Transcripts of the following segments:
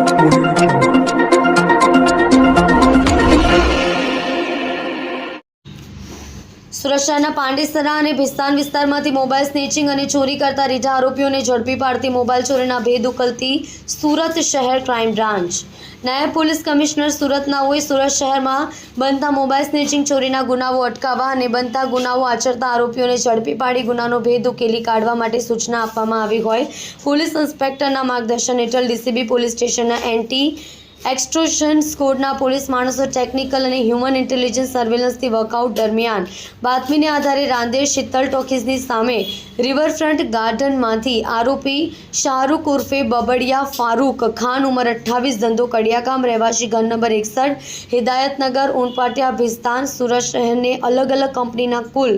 સુરત શહેરના પાંડેસરા અને ભિસ્તાન વિસ્તારમાંથી મોબાઈલ સ્નેચિંગ અને ચોરી કરતા રીઢા આરોપીઓને ઝડપી પાડતી મોબાઈલ ચોરીના ભેદ ઉકલતી સુરત શહેર ક્રાઇમ બ્રાન્ચ. નાયબ પોલીસ કમિશનર સુરતનાઓએ સુરત શહેરમાં બનતા મોબાઈલ સ્નેચિંગ ચોરીના ગુનાઓ અટકાવવા અને બનતા ગુનાઓ આચરતા આરોપીઓને ઝડપી પાડી ગુનાનો ભેદ ઉકેલી કાઢવા માટે સૂચના આપવામાં આવી હોય પોલીસ ઇન્સ્પેક્ટરના માર્ગદર્શન હેઠળ ડીસીબી પોલીસ સ્ટેશનના એન્ટી એક્સ્ટ્રોશન સ્કોડના પોલીસ માણસો ટેકનિકલ અને હ્યુમન ઇન્ટેલિજન્સ સર્વેલન્સથી વર્કઆઉટ દરમિયાન બાતમીને આધારે રાંદેર શીતલ ટોકીઝની સામે રિવરફ્રન્ટ ગાર્ડનમાંથી આરોપી શાહરૂખ ઉર્ફે બબડિયા ફારૂક ખાન ઉંમર 28 ધંધો કડિયાકામ રહેવાસી ઘર નંબર 61 હિદાયતનગર ઉનપાટિયા ભિસ્તાન સુરત શહેરને અલગ અલગ કંપનીના કુલ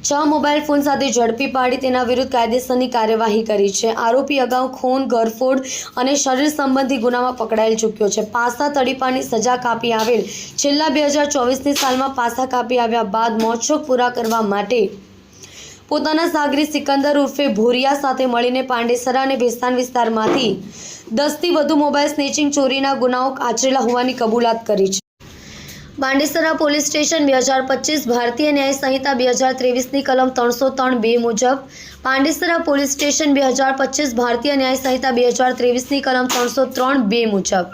6 મોબાઈલ ફોન સાથે ઝડપી પાડી તેના વિરુદ્ધ કાયદેસરની કાર્યવાહી કરી છે. આરોપી અગાઉ ખૂન, ઘરફોડ અને શરીર સંબંધી ગુનામાં પકડાયેલ ચૂક્યો છે. પાસા તડીપાની સજા કાપી આવેલ છેલ્લા 2024ની સાલમાં પાસા કાપી આવ્યા બાદ મોજશોખ પૂરા કરવા માટે પોતાના સાગરી સિકંદર ઉર્ફે ભોરિયા સાથે મળીને પાંડેસરા અને ભેસ્તાન વિસ્તારમાંથી 10થી વધુ મોબાઈલ સ્નેચિંગ ચોરીના ગુનાઓ આચરેલા હોવાની કબૂલાત કરી છે. પાંડેસરા પોલીસ સ્ટેશન 2025 ભારતીય ન્યાય સંહિતા 2023ની કલમ 303(2) મુજબ, પાંડેસરા પોલીસ સ્ટેશન 2025 ભારતીય ન્યાય સંહિતા 2023ની કલમ 303(2) મુજબ